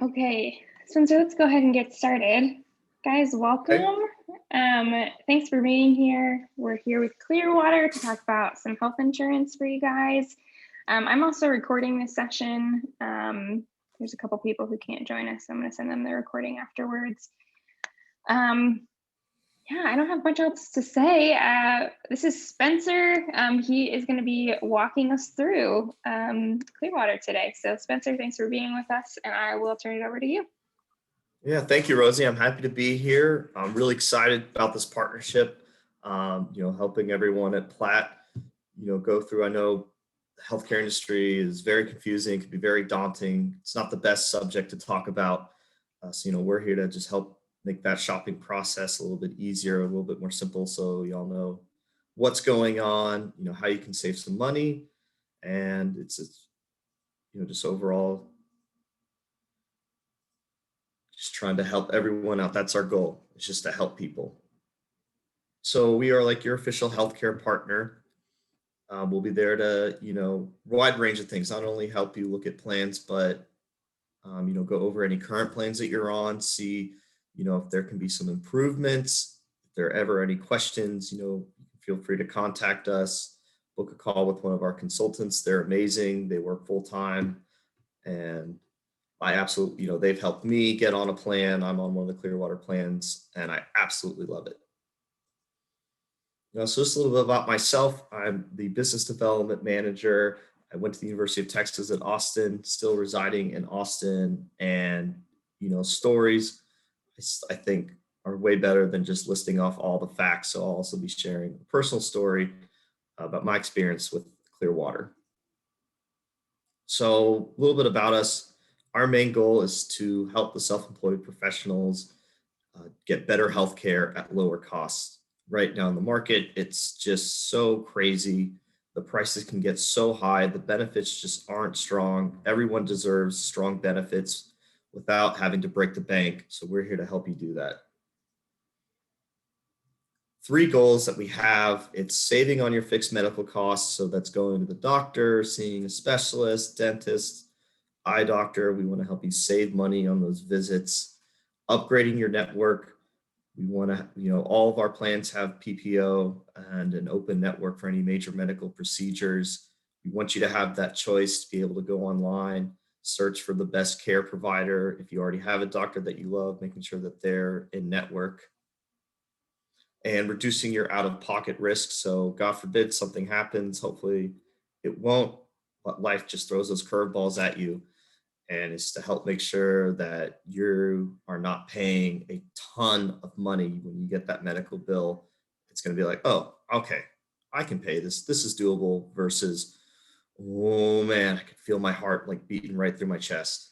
Okay, Spencer, let's go ahead and get started. Guys, Okay. welcome. Thanks for being here. We're here with Clearwater to talk about some health insurance for you guys. I'm also recording this session. There's a couple people who can't join us, so I'm going to send them the recording afterwards. Yeah, I don't have much else to say. This is Spencer. He is going to be walking us through Clearwater today. So Spencer, thanks for being with us, and I will turn it over to you. Yeah, thank you, Rosie. I'm happy to be here. I'm really excited about this partnership. Helping everyone at Platt, go through. I know the healthcare industry is very confusing, can be very daunting. It's not the best subject to talk about. We're here to just help make that shopping process a little bit easier, a little bit more simple, so y'all know what's going on, how you can save some money, and it's just overall just trying to help everyone out. That's our goal. It's just to help people. So we are like your official healthcare partner. We'll be there to, wide range of things, not only help you look at plans, but, go over any current plans that you're on, see, if there can be some improvements. If there are ever any questions, feel free to contact us, book a call with one of our consultants. They're amazing. They work full time, and I absolutely, they've helped me get on a plan. I'm on one of the Clearwater plans, and I absolutely love it. So just a little bit about myself. I'm the business development manager. I went to the University of Texas at Austin, still residing in Austin, and stories I think are way better than just listing off all the facts. So I'll also be sharing a personal story about my experience with Clearwater. So a little bit about us. Our main goal is to help the self-employed professionals get better healthcare at lower costs. Right now in the market, it's just so crazy. The prices can get so high. The benefits just aren't strong. Everyone deserves strong benefits without having to break the bank. So we're here to help you do that. 3 goals that we have: it's saving on your fixed medical costs. So that's going to the doctor, seeing a specialist, dentist, eye doctor. We want to help you save money on those visits. Upgrading your network. We want to, all of our plans have PPO and an open network for any major medical procedures. We want you to have that choice to be able to go online, search for the best care provider. If you already have a doctor that you love, making sure that they're in network, and reducing your out-of-pocket risk. So God forbid something happens, hopefully it won't, but life just throws those curveballs at you. And it's to help make sure that you are not paying a ton of money when you get that medical bill. It's going to be like, oh, okay, I can pay this. This is doable versus, oh man, I could feel my heart like beating right through my chest.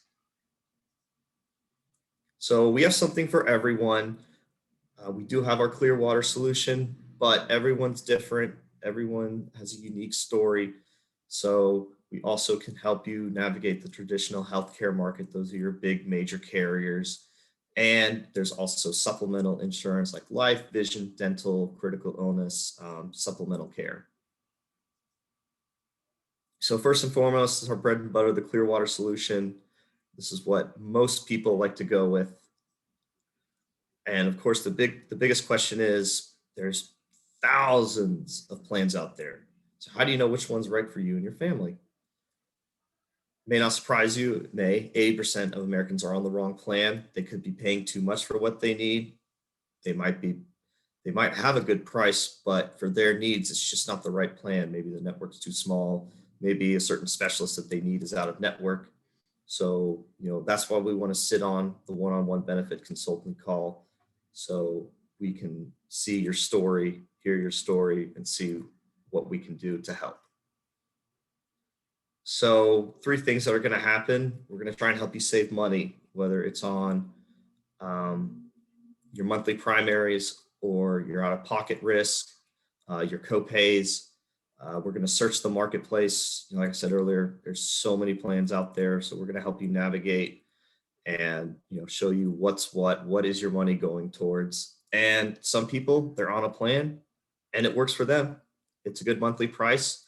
So we have something for everyone. We do have our Clearwater solution, but everyone's different. Everyone has a unique story. So we also can help you navigate the traditional healthcare market. Those are your big major carriers. And there's also supplemental insurance like life, vision, dental, critical illness, supplemental care. So first and foremost is our bread and butter, the Clearwater solution. This is what most people like to go with. And of course, the biggest question is there's thousands of plans out there. So how do you know which one's right for you and your family? May not surprise you, it may. 80% of Americans are on the wrong plan. They could be paying too much for what they need. They might have a good price, but for their needs, it's just not the right plan. Maybe the network's too small. Maybe a certain specialist that they need is out of network. So, that's why we want to sit on the one-on-one benefit consultant call, so we can see your story, hear your story, and see what we can do to help. So 3 things that are going to happen. We're going to try and help you save money, whether it's on your monthly primaries or your out-of-pocket risk, your co-pays. We're going to search the marketplace. Like I said earlier, there's so many plans out there. So we're going to help you navigate and show you what is your money going towards. And some people, they're on a plan and it works for them. It's a good monthly price.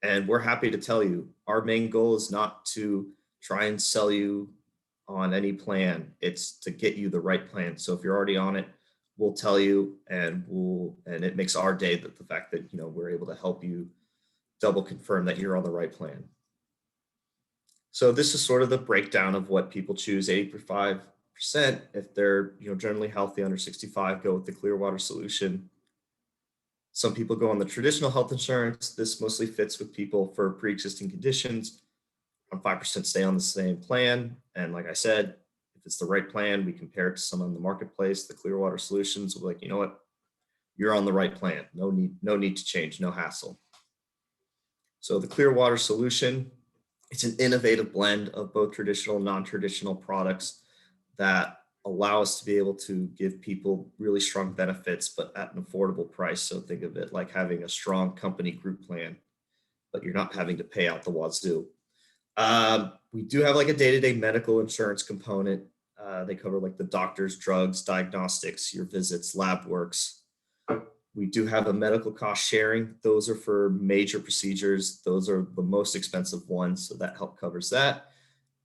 And we're happy to tell you our main goal is not to try and sell you on any plan, it's to get you the right plan. So if you're already on it, we'll tell you, and it makes our day that the fact that, we're able to help you double confirm that you're on the right plan. So this is sort of the breakdown of what people choose. 85%, if they're, generally healthy under 65, go with the Clearwater solution. Some people go on the traditional health insurance. This mostly fits with people for pre-existing conditions. Around 5% stay on the same plan. And like I said, if it's the right plan, we compare it to some on the marketplace. The Clearwater solutions will be like, you know what, you're on the right plan. No need to change, no hassle. So the Clearwater solution, it's an innovative blend of both traditional and non-traditional products that allow us to be able to give people really strong benefits, but at an affordable price. So think of it like having a strong company group plan, but you're not having to pay out the wazoo. We do have like a day-to-day medical insurance component. They cover like the doctors, drugs, diagnostics, your visits, lab works. We do have a medical cost sharing. Those are for major procedures. Those are the most expensive ones, so that help covers that.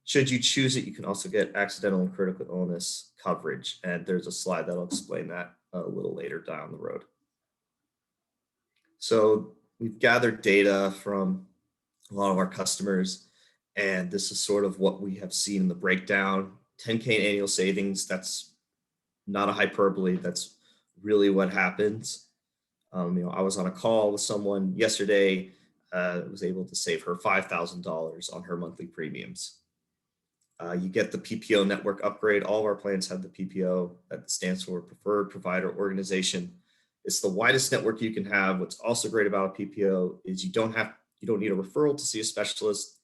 Should you choose it, you can also get accidental and critical illness coverage. And there's a slide that'll explain that a little later down the road. So we've gathered data from a lot of our customers, and this is sort of what we have seen in the breakdown. 10K in annual savings, that's not a hyperbole. That's really what happens. I was on a call with someone yesterday, was able to save her $5,000 on her monthly premiums. You get the PPO network upgrade. All of our plans have the PPO. That stands for Preferred Provider Organization. It's the widest network you can have. What's also great about a PPO is you don't need a referral to see a specialist.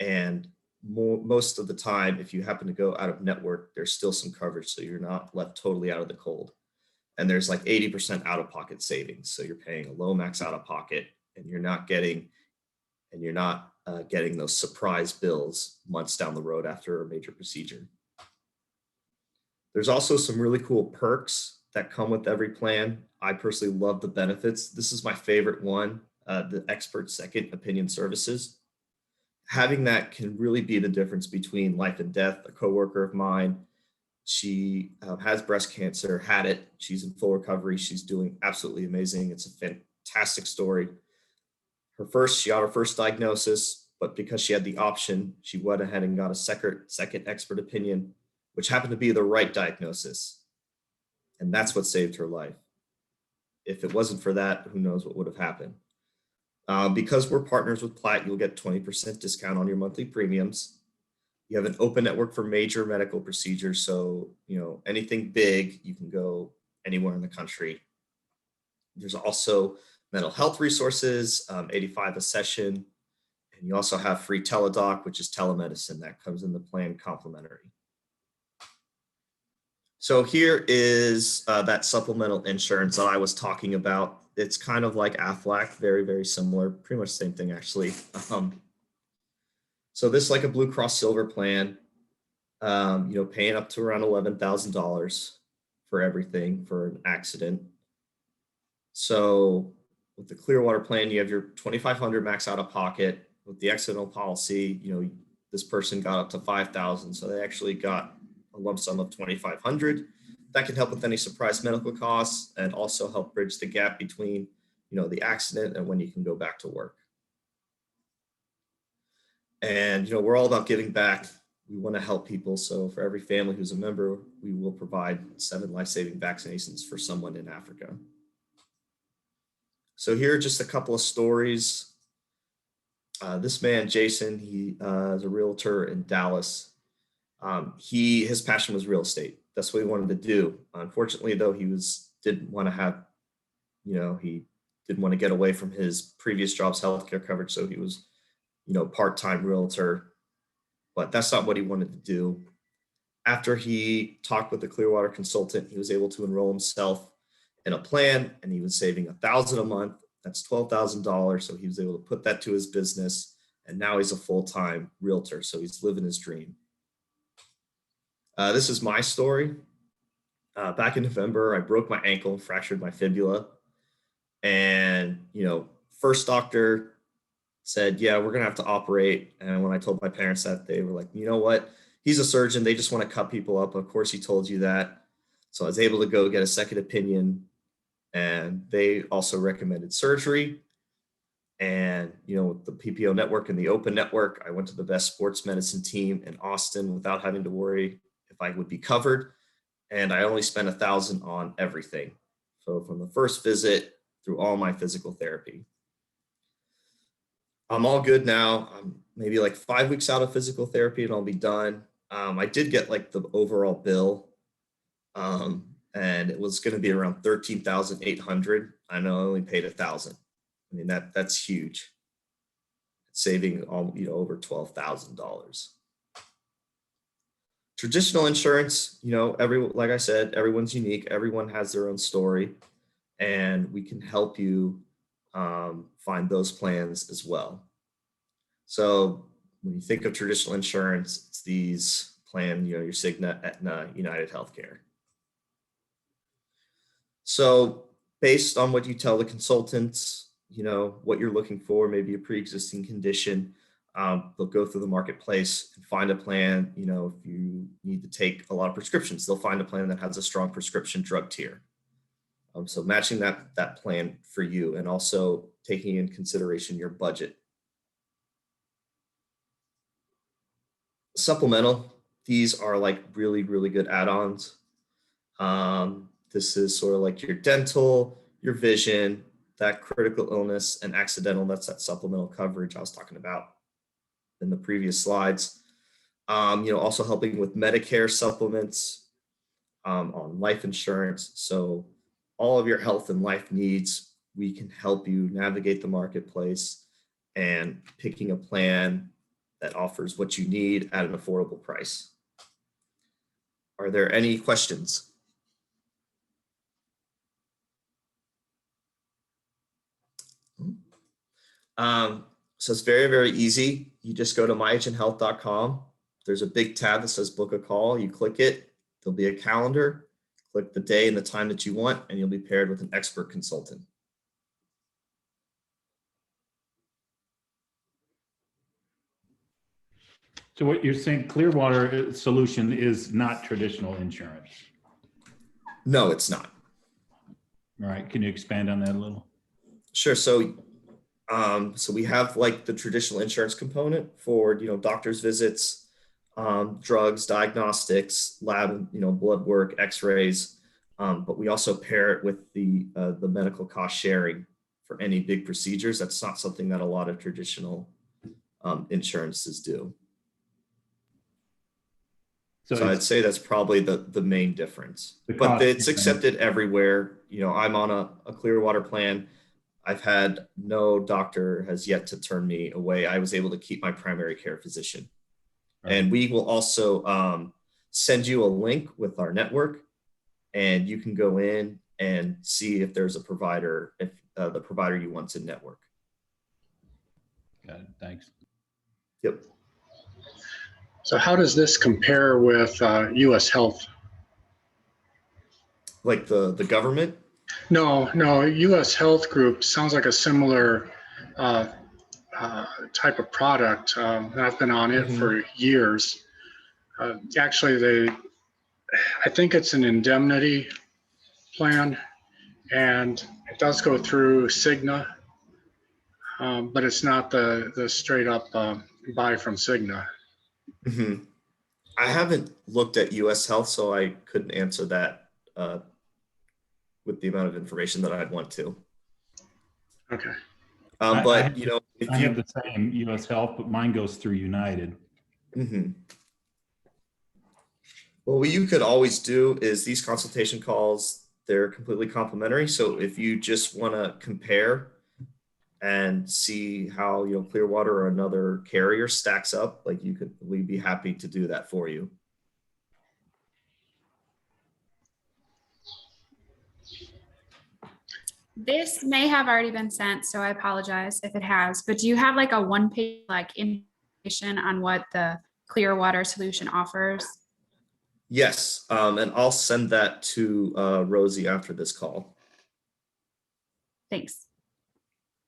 And most of the time, if you happen to go out of network, there's still some coverage, so you're not left totally out of the cold. And there's like 80% out-of-pocket savings. So you're paying a low max out-of-pocket, and you're not getting those surprise bills months down the road after a major procedure. There's also some really cool perks that come with every plan. I personally love the benefits. This is my favorite one, the expert second opinion services. Having that can really be the difference between life and death. A coworker of mine, she has breast cancer, had it. She's in full recovery. She's doing absolutely amazing. It's a fantastic story. She got her first diagnosis, but because she had the option, she went ahead and got a second expert opinion, which happened to be the right diagnosis. And that's what saved her life. If it wasn't for that, who knows what would have happened. Because we're partners with Plat, you'll get 20% discount on your monthly premiums. You have an open network for major medical procedures. So, anything big, you can go anywhere in the country. There's also mental health resources, 85 a session. And you also have free teledoc, which is telemedicine that comes in the plan complimentary. So here is that supplemental insurance that I was talking about. It's kind of like Aflac, very, very similar, pretty much the same thing actually. So this is like a Blue Cross Silver plan, paying up to around $11,000 for everything for an accident. So with the Clearwater plan, you have your $2,500 max out of pocket. With the accidental policy, this person got up to $5,000, so they actually got a lump sum of $2,500. That can help with any surprise medical costs and also help bridge the gap between, the accident and when you can go back to work. And, we're all about giving back. We want to help people. So for every family who's a member, we will provide 7 life-saving vaccinations for someone in Africa. So here are just a couple of stories. This man, Jason, he is a realtor in Dallas. His passion was real estate. That's what he wanted to do. Unfortunately, though, he didn't want to get away from his previous job's healthcare coverage. So he was, part-time realtor, but that's not what he wanted to do. After he talked with the Clearwater consultant, he was able to enroll himself in a plan, and he was saving $1,000 a month. That's $12,000. So he was able to put that to his business, and now he's a full-time realtor. So he's living his dream. This is my story. Back in November, I broke my ankle, fractured my fibula, and first doctor said, yeah, we're gonna have to operate. And when I told my parents that, they were like, you know what, he's a surgeon. They just want to cut people up. Of course, he told you that. So I was able to go get a second opinion, and they also recommended surgery. And, with the PPO network and the open network, I went to the best sports medicine team in Austin without having to worry if I would be covered. And I only spent $1,000 on everything. So from the first visit through all my physical therapy. I'm all good now. I'm maybe like 5 weeks out of physical therapy and I'll be done. I did get like the overall bill, and it was going to be around 13,800. I know I only paid 1,000. I mean, that's huge. It's saving over $12,000. Traditional insurance, like I said, everyone's unique. Everyone has their own story, and we can help you find those plans as well. So when you think of traditional insurance, it's these plans, your Cigna, Aetna, United Healthcare. So based on what you tell the consultants, what you're looking for, maybe a pre-existing condition, they'll go through the marketplace and find a plan. If you need to take a lot of prescriptions, they'll find a plan that has a strong prescription drug tier. So matching that plan for you, and also taking in consideration your budget. Supplemental, these are like really, really good add-ons. This is sort of like your dental, your vision, that critical illness and accidental, that's that supplemental coverage I was talking about in the previous slides. Also helping with Medicare supplements, on life insurance. So all of your health and life needs, we can help you navigate the marketplace and picking a plan that offers what you need at an affordable price. Are there any questions? So it's very, very easy. You just go to myagenthealth.com. There's a big tab that says book a call. You click it, there'll be a calendar. Click the day and the time that you want, and you'll be paired with an expert consultant. So what you're saying, Clearwater solution is not traditional insurance. No, it's not. All right, can you expand on that a little? Sure. So we have like the traditional insurance component for, doctor's visits, drugs, diagnostics, lab, blood work, x-rays. But we also pair it with the medical cost sharing for any big procedures. That's not something that a lot of traditional insurances do. So I'd say that's probably the main difference. But it's accepted everywhere. I'm on a Clearwater plan. I've had no doctor has yet to turn me away. I was able to keep my primary care physician. Right. And we will also send you a link with our network, and you can go in and see if there's a provider, if the provider you want to network. Got it. Thanks. Yep. So how does this compare with U.S. Health? Like the government? No, U.S. Health Group sounds like a similar type of product. I've been on it for years. Actually, I think it's an indemnity plan, and it does go through Cigna, but it's not the straight up buy from Cigna. Mm-hmm. I haven't looked at U.S. Health, so I couldn't answer that with the amount of information that I'd want to. Okay. But I have the same U.S. Health, but mine goes through United. Mm-hmm. Well, what you could always do is these consultation calls, they're completely complimentary. So if you just want to compare and see how Clearwater or another carrier stacks up, like we'd be happy to do that for you. This may have already been sent, so I apologize if it has, but do you have like a one-page information on what the Clearwater solution offers? Yes, and I'll send that to Rosie after this call. Thanks.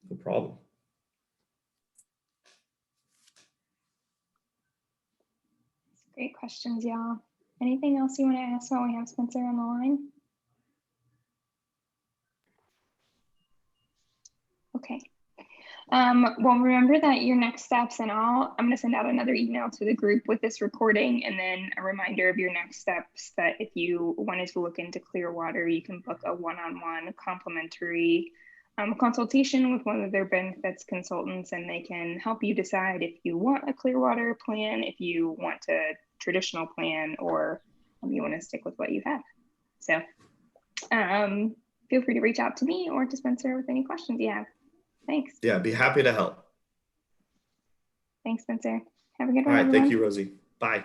No problem. Great questions, y'all. Anything else you want to ask while we have Spencer on the line? Okay. Well, remember that your next steps, and I'm going to send out another email to the group with this recording, and then a reminder of your next steps, that if you wanted to look into Clearwater, you can book a one-on-one complimentary consultation with one of their benefits consultants, and they can help you decide if you want a Clearwater plan, if you want a traditional plan, or you want to stick with what you have. So feel free to reach out to me or to Spencer with any questions you have. Thanks. Yeah, be happy to help. Thanks, Spencer. Have a good All one, right, everyone. thank you, Rosie. Bye.